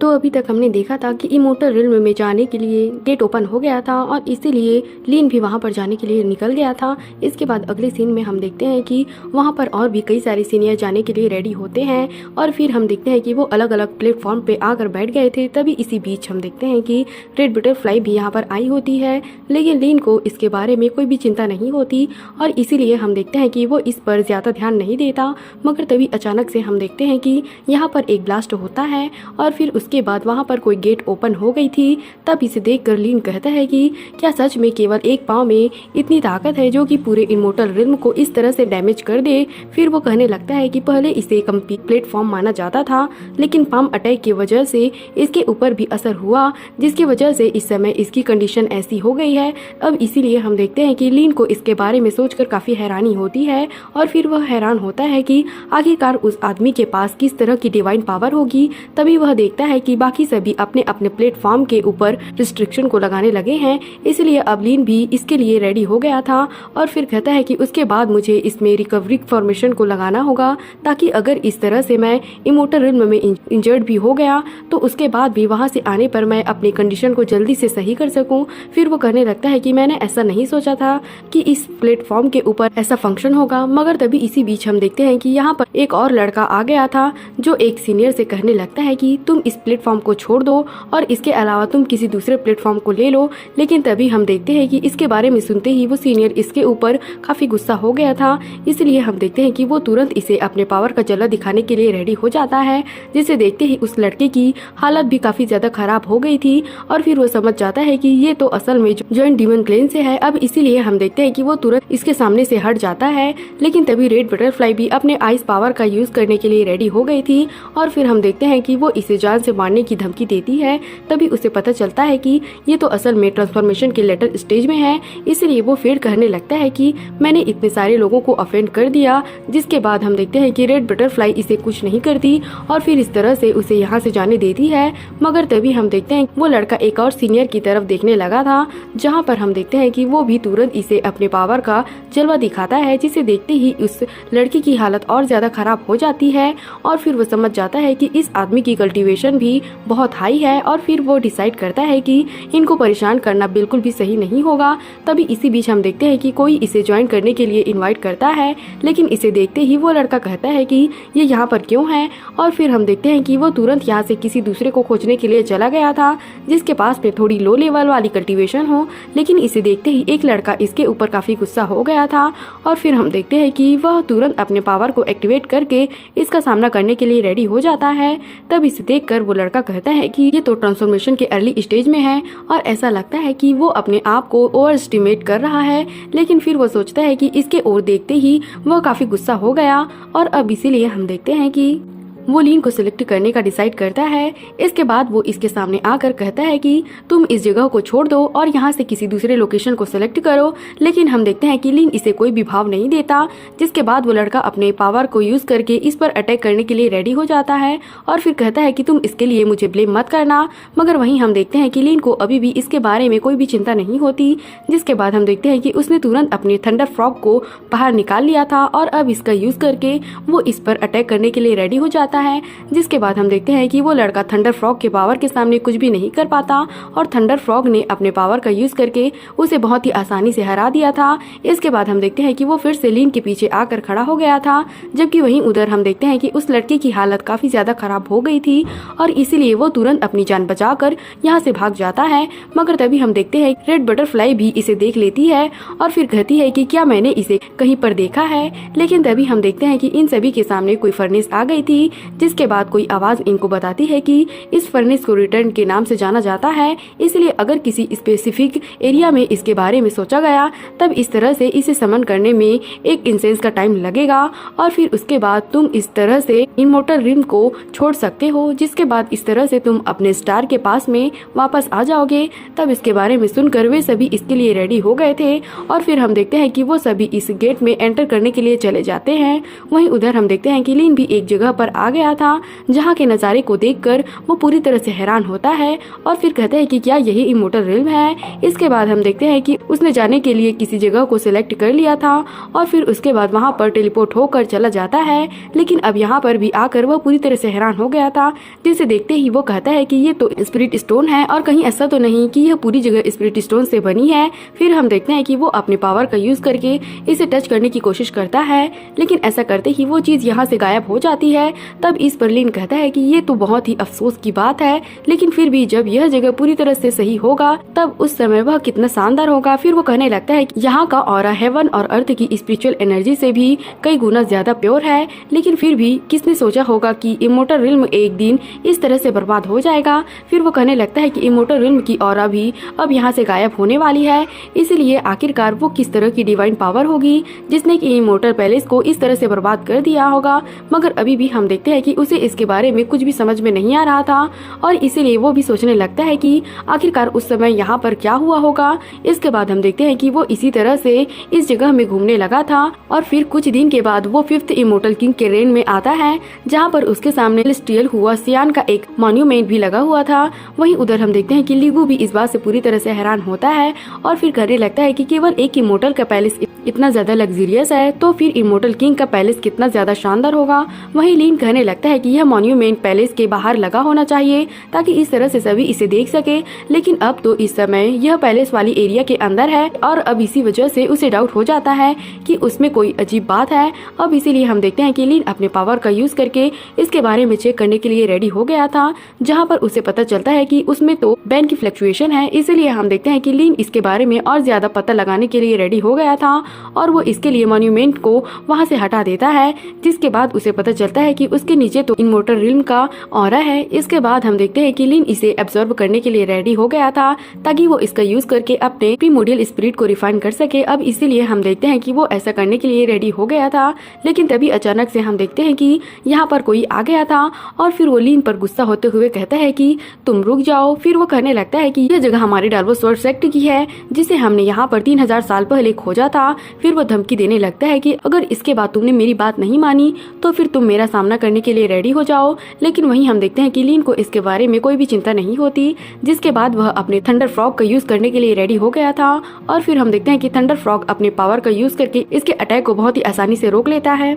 तो अभी तक हमने देखा था कि इमोर्टल रिल्म में जाने के लिए गेट ओपन हो गया था और इसीलिए लीन भी वहाँ पर जाने के लिए निकल गया था। इसके बाद अगले सीन में हम देखते हैं कि वहाँ पर और भी कई सारे सीनियर जाने के लिए रेडी होते हैं और फिर हम देखते हैं कि वो अलग अलग प्लेटफॉर्म पे आकर बैठ गए थे। तभी इसी बीच हम देखते हैं कि रेड बटरफ्लाई भी यहाँ पर आई होती है, लेकिन लीन को इसके बारे में कोई भी चिंता नहीं होती और इसीलिए हम देखते हैं कि वो इस पर ज़्यादा ध्यान नहीं देता। मगर तभी अचानक से हम देखते हैं कि यहाँ पर एक ब्लास्ट होता है और फिर उसके बाद वहाँ पर कोई गेट ओपन हो गई थी। तब इसे देखकर लीन कहता है कि क्या सच में केवल एक पाँव में इतनी ताकत है जो कि पूरे इमोर्टल रिल्म को इस तरह से डैमेज कर दे। फिर वो कहने लगता है कि पहले इसे कंप्लीट प्लेटफॉर्म माना जाता था, लेकिन पाम अटैक की वजह से इसके ऊपर भी असर हुआ, जिसकी वजह से इस समय इसकी कंडीशन ऐसी हो गई है। अब इसीलिए हम देखते हैं कि लीन को इसके बारे में सोचकर काफ़ी हैरानी होती है और फिर वह हैरान होता है कि आखिरकार उस आदमी के पास किस तरह की डिवाइन पावर होगी। तभी वह देखता है कि बाकी सभी अपने अपने प्लेटफॉर्म के ऊपर रिस्ट्रिक्शन को लगाने लगे हैं, इसलिए अब लीन भी इसके लिए रेडी हो गया था और फिर कहता है कि उसके बाद मुझे इसमें रिकवरी फॉर्मेशन को लगाना होगा, ताकि अगर इस तरह से मैं इमोर्टल रिल्म में इंजर्ड भी हो गया तो उसके बाद भी वहां से आने पर मैं अपनी कंडीशन को जल्दी से सही कर सकूं। फिर वो कहने लगता है कि मैंने ऐसा नहीं सोचा था कि इस प्लेटफॉर्म के ऊपर ऐसा फंक्शन होगा। मगर तभी इसी बीच हम देखते हैं कि यहाँ पर एक और लड़का आ गया था जो एक सीनियर से कहने लगता है कि तुम इस प्लेटफॉर्म को छोड़ दो और इसके अलावा तुम किसी दूसरे प्लेटफॉर्म को ले लो। लेकिन तभी हम देखते हैं कि इसके बारे में सुनते ही वो सीनियर इसके ऊपर काफी गुस्सा हो गया था, इसलिए हम देखते हैं कि वो तुरंत इसे अपने पावर का जला दिखाने के लिए रेडी हो जाता है, जिसे देखते ही उस लड़के की हालत भी काफी ज्यादा खराब हो गई थी और फिर वो समझ जाता है कि ये तो असल में जॉइंट डीमन क्लेन से है। अब इसीलिए हम देखते हैं कि वो तुरंत इसके सामने से हट जाता है, लेकिन तभी रेड बटरफ्लाई भी अपने आइस पावर का यूज करने के लिए रेडी हो गई थी और फिर हम देखते हैं कि वो इसे जान से मारने की धमकी देती है। तभी उसे पता चलता है कि ये तो असल में ट्रांसफॉर्मेशन के लेटर स्टेज में है, इसलिए वो फिर कहने लगता है कि मैंने इतने सारे लोगों को ऑफेंड कर दिया। जिसके बाद हम देखते हैं कि रेड बटरफ्लाई इसे कुछ नहीं करती और फिर इस तरह से उसे यहाँ से जाने देती है। मगर तभी हम देखते हैं वो लड़का एक और सीनियर की तरफ देखने लगा था, जहाँ पर हम देखते हैं कि वो भी तुरंत इसे अपने पावर का जलवा दिखाता है, जिसे देखते ही उस लड़की की हालत और ज्यादा खराब हो जाती है और फिर वो समझ जाता है कि इस आदमी की कल्टीवेशन भी बहुत हाई है और फिर वो डिसाइड करता है कि इनको परेशान करना बिल्कुल भी सही नहीं होगा। तभी इसी बीच हम देखते हैं कि कोई इसे ज्वाइन करने के लिए इनवाइट करता है, लेकिन इसे देखते ही वो लड़का कहता है कि ये यहाँ पर क्यों है और फिर हम देखते हैं कि वो तुरंत यहाँ से किसी दूसरे को खोजने के लिए चला गया था जिसके पास में थोड़ी लो लेवल वाली कल्टीवेशन हो। लेकिन इसे देखते ही एक लड़का इसके ऊपर काफी गुस्सा हो गया था और फिर हम देखते हैं कि वह तुरंत अपने पावर को एक्टिवेट करके इसका सामना करने के लिए रेडी हो जाता है। तब इसे देखकर वो लड़का कहता है कि ये तो ट्रांसफॉर्मेशन के अर्ली स्टेज में है और ऐसा लगता है कि वो अपने आप को ओवर एस्टिमेट कर रहा है। लेकिन फिर वो सोचता है कि इसके ओर देखते ही वह काफी गुस्सा हो गया और अब इसीलिए हम देखते हैं कि वो लीन को सिलेक्ट करने का डिसाइड करता है। इसके बाद वो इसके सामने आकर कहता है कि तुम इस जगह को छोड़ दो और यहाँ से किसी दूसरे लोकेशन को सिलेक्ट करो। लेकिन हम देखते हैं कि लीन इसे कोई भी भाव नहीं देता, जिसके बाद वो लड़का अपने पावर को यूज करके इस पर अटैक करने के लिए रेडी हो जाता है और फिर कहता है कि तुम इसके लिए मुझे ब्लेम मत करना। मगर वहीं हम देखते हैं कि लीन को अभी भी इसके बारे में कोई भी चिंता नहीं होती, जिसके बाद हम देखते हैं कि उसने तुरंत अपने थंडर फ्रॉग को बाहर निकाल लिया था और अब इसका यूज करके वो इस पर अटैक करने के लिए रेडी हो जाता है। जिसके बाद हम देखते हैं कि वो लड़का थंडर फ्रॉग के पावर के सामने कुछ भी नहीं कर पाता और थंडर फ्रॉग ने अपने पावर का यूज करके उसे बहुत ही आसानी से हरा दिया था। इसके बाद हम देखते हैं कि वो फिर से लीन के पीछे आकर खड़ा हो गया था, जबकि वहीं उधर हम देखते हैं कि उस लड़के की हालत काफी ज्यादा खराब हो गई थी और इसीलिए वो तुरंत अपनी जान बचाकर यहाँ से भाग जाता है। मगर तभी हम देखते हैं रेड बटरफ्लाई भी इसे देख लेती है और फिर कहती है कि क्या मैंने इसे कहीं पर देखा है। लेकिन तभी हम देखते हैं कि इन सभी के सामने कोई फर्नेस आ गई थी, जिसके बाद कोई आवाज इनको बताती है कि इस फर्नेस को रिटर्न के नाम से जाना जाता है, इसलिए अगर किसी स्पेसिफिक एरिया में इसके बारे में सोचा गया तब इस तरह से इसे समन करने में एक इंसेंस का टाइम लगेगा और फिर उसके बाद तुम इस तरह से इमोर्टल रिम को छोड़ सकते हो, जिसके बाद इस तरह से तुम अपने स्टार के पास में वापस आ जाओगे। तब इसके बारे में सुनकर वे सभी इसके लिए रेडी हो गए थे और फिर हम देखते हैं कि वो सभी इस गेट में एंटर करने के लिए चले जाते हैं। वहीं उधर हम देखते हैं कि लीन भी एक जगह पर आ गया था, जहाँ के नज़ारे को देखकर वो पूरी तरह से हैरान होता है और फिर कहता है कि क्या यही इमोर्टल रिल्म है। इसके बाद हम देखते हैं कि उसने जाने के लिए किसी जगह को सिलेक्ट कर लिया था और फिर उसके बाद वहाँ पर टेलीपोर्ट होकर चला जाता है, लेकिन अब यहाँ पर भी आकर वह पूरी तरह से हैरान हो गया था, जिसे देखते ही वो कहता है कि ये तो स्पिरिट स्टोन है और कहीं ऐसा तो नहीं कि यह पूरी जगह स्पिरिट स्टोन से बनी है। फिर हम देखते हैं कि वो अपने पावर का यूज करके इसे टच करने की कोशिश करता है, लेकिन ऐसा करते ही वो चीज यहाँ से गायब हो जाती है। तब इस पर लीन कहता है कि ये तो बहुत ही अफसोस की बात है, लेकिन फिर भी जब यह जगह पूरी तरह से सही होगा तब उस समय वह कितना शानदार होगा। फिर वो कहने लगता है कि यहाँ का ऑरा हेवन और अर्थ की स्पिरिचुअल एनर्जी से भी कई गुना ज्यादा प्योर है, लेकिन फिर भी किसने सोचा होगा कि इमोर्टल रिल्म एक दिन इस तरह से बर्बाद हो जाएगा। फिर वो कहने लगता है कि इमोर्टल रिल्म की ऑरा भी अब यहाँ से गायब होने वाली है, इसलिए आखिरकार वो किस तरह की डिवाइन पावर होगी जिसने कि इमोर्टल पैलेस को इस तरह से बर्बाद कर दिया होगा। मगर अभी भी हम देखते हैं कि उसे इसके बारे में कुछ भी समझ में नहीं आ रहा था और इसीलिए वो भी सोचने लगता है कि आखिरकार उस समय यहाँ पर क्या हुआ होगा। इसके बाद हम देखते हैं कि वो इसी तरह से इस जगह में घूमने लगा था और फिर कुछ दिन के बाद वो 5th इमोर्टल किंग के रेन में आता है, जहाँ पर उसके सामने सेलेस्टियल हुआ सियान का एक मॉन्यूमेंट भी लगा हुआ था। वहीं उधर हम देखते हैं कि लीगू भी इस बात से पूरी तरह से हैरान होता है और फिर कहने लगता है कि केवल एक इमोर्टल का पैलेस इतना ज्यादा लग्जरियस है तो फिर इमोर्टल किंग का पैलेस कितना ज्यादा शानदार होगा। वहीं लीन कहने लगता है कि यह मॉन्यूमेंट पैलेस के बाहर लगा होना चाहिए ताकि इस तरह से सभी इसे देख सके, लेकिन अब तो इस समय यह पैलेस वाली एरिया के अंदर है और अब इसी वजह से उसे डाउट हो जाता है कि उसमें कोई अजीब बात है। अब इसीलिए हम देखते हैं कि लीन अपने पावर का यूज करके इसके बारे में चेक करने के लिए रेडी हो गया था, जहाँ पर उसे पता चलता है कि उसमें तो बैन की फ्लक्चुएशन है। इसीलिए हम देखते हैं कि लीन इसके बारे में और ज्यादा पता लगाने के लिए रेडी हो गया था और वो इसके लिए मॉन्यूमेंट को वहाँ से हटा देता है, जिसके बाद उसे पता चलता है कि उसके नीचे तो इमोर्टल रिल्म का ऑरा है। इसके बाद हम देखते हैं कि लीन इसे एब्जॉर्ब करने के लिए रेडी हो गया था ताकि वो इसका यूज करके अपने प्रीमोडियल स्पिरिट को रिफाइन कर सके। अब इसीलिए हम देखते हैं कि वो ऐसा करने के लिए रेडी हो गया था, लेकिन तभी अचानक से हम देखते हैं कि यहाँ पर कोई आ गया था और फिर वो लीन पर गुस्सा होते हुए कहता है कि तुम रुक जाओ। फिर वो कहने लगता है कि यह जगह हमारी डाल्वोसवर्ड सेक्ट की है जिसे हमने यहाँ पर 3000 साल पहले खोजा था। फिर वो धमकी देने लगता है कि अगर इसके बाद तुमने मेरी बात नहीं मानी तो फिर तुम मेरा सामना करने के लिए रेडी हो जाओ। लेकिन वहीं हम देखते हैं कि लीन को इसके बारे में कोई भी चिंता नहीं होती, जिसके बाद वह अपने थंडर फ्रॉग का यूज करने के लिए रेडी हो गया था और फिर हम देखते हैं कि थंडर फ्रॉग अपने पावर का यूज करके इसके अटैक को बहुत ही आसानी से रोक लेता है।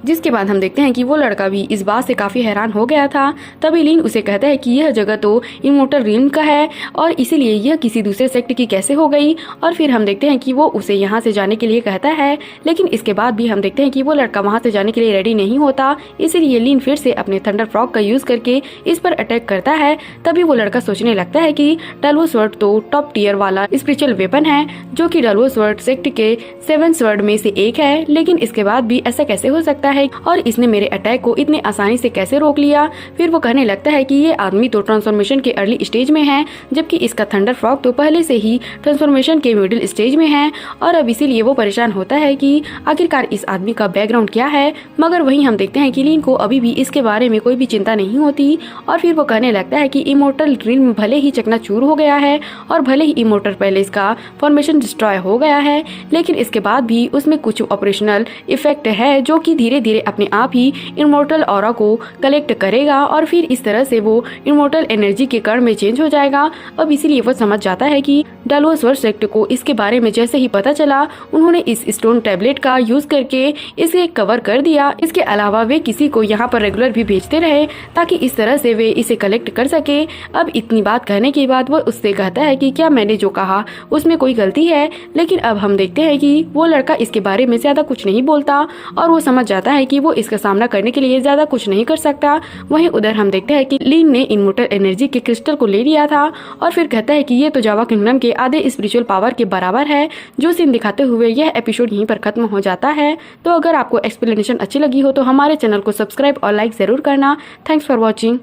जिसके बाद हम देखते हैं कि वो लड़का भी इस बात से काफी हैरान हो गया था। तभी लीन उसे कहता है कि यह जगह तो इमोर्टल रिल्म का है और इसीलिए यह किसी दूसरे सेक्ट की कैसे हो गई। और फिर हम देखते हैं कि वो उसे यहाँ से जाने के लिए कहता है, लेकिन इसके बाद भी हम देखते हैं कि वो लड़का वहाँ से जाने के लिए रेडी नहीं होता। इसीलिए लीन फिर से अपने थंडर फ्रॉग का यूज करके इस पर अटैक करता है। तभी वो लड़का सोचने लगता है कि डाल्वोसवर्ड तो टॉप टीयर वाला स्पिरिचुअल वेपन है जो कि डाल्वोसवर्ड सेक्ट के 7 स्वर्ड में से एक है, लेकिन इसके बाद भी ऐसा कैसे हो सकता है और इसने मेरे अटैक को इतने आसानी से कैसे रोक लिया। फिर वो कहने लगता है कि ये आदमी तो ट्रांसफॉर्मेशन के अर्ली स्टेज में है, जबकि इसका थंडर फ्रॉग तो पहले से ही ट्रांसफॉर्मेशन के मिडिल स्टेज में है और अब इसीलिए वो परेशान होता है कि आखिरकार इस आदमी का बैकग्राउंड क्या है। मगर वहीं हम देखते हैं कि लीन को अभी भी इसके बारे में कोई भी चिंता नहीं होती और फिर वो कहने लगता है कि इमोर्टल रिल्म भले ही चकनाचूर हो गया है और भले ही इमोर्टल पैलेस का फॉर्मेशन डिस्ट्रॉय हो गया है, लेकिन इसके बाद भी उसमें कुछ ऑपरेशनल इफेक्ट है जो कि धीरे धीरे अपने आप ही इमोर्टल ऑरा को कलेक्ट करेगा और फिर इस तरह से वो इमोर्टल एनर्जी के कण में चेंज हो जाएगा। अब इसीलिए वो समझ जाता है कि डाल्वोसवर्ड सेक्ट को इसके बारे में जैसे ही पता चला उन्होंने इस स्टोन टैबलेट का यूज करके इसे कवर कर दिया। इसके अलावा वे किसी को यहाँ पर रेगुलर भी भेजते रहे ताकि इस तरह से वे इसे कलेक्ट कर सके। अब इतनी बात कहने के बाद वो उससे कहता है कि क्या मैंने जो कहा उसमें कोई गलती है, लेकिन अब हम देखते हैं कि वो लड़का इसके बारे में ज्यादा कुछ नहीं बोलता और वो समझ जाता है कि वो इसका सामना करने के लिए ज्यादा कुछ नहीं कर सकता। वहीं उधर हम देखते हैं कि लीन ने इमोर्टल एनर्जी के क्रिस्टल को ले लिया था और फिर कहता है कि ये तो जावा किंगडम के आधे स्पिरिचुअल पावर के बराबर है। जो सीन दिखाते हुए यह एपिसोड यहीं पर खत्म हो जाता है। तो अगर आपको एक्सप्लेनेशन अच्छी लगी हो तो हमारे चैनल को सब्सक्राइब और लाइक जरूर करना। Thanks for watching.